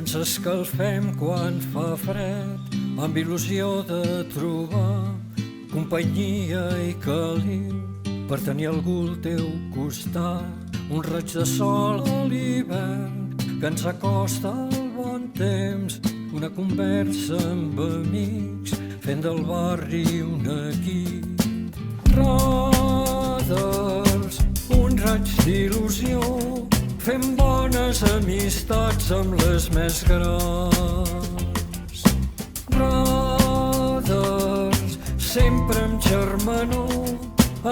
ens escalfem quan fa fred, amb il·lusió de trobar companyia i caliu per tenir algú al teu costat. Un raig de sol a l'hivern que ens acosta al bon temps, una conversa amb amics fent del barri un equip. Radars, un raig d'il·lusió, fem bones amistats amb les més grans. Radars, sempre amb germanor,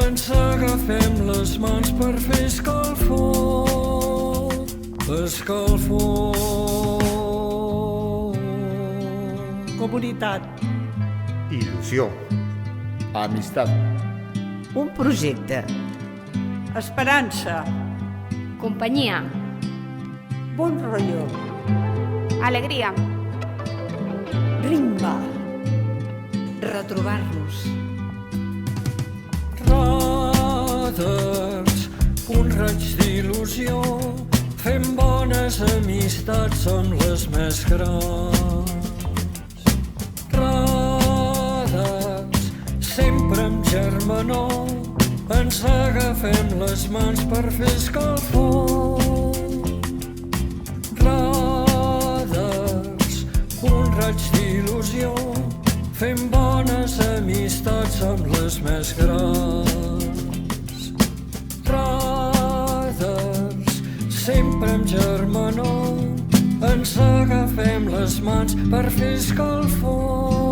ens agafem les mans per fer escalfor, escalfor. Comunitat. Il·lusió. Amistat. Un projecte. Esperança. Companyia. Bon rotllo. Alegria. Ritme. Retrobar-nos. Radars, un raig d'il·lusió, fem bones amistats amb les més grans. Radars, sempre amb germanor, ens agafem les mans per fer escalfor. Radars, un raig d'il·lusió, fem bones amistats amb les més grans. Radars, sempre amb germanor, ens agafem les mans per fer escalfor.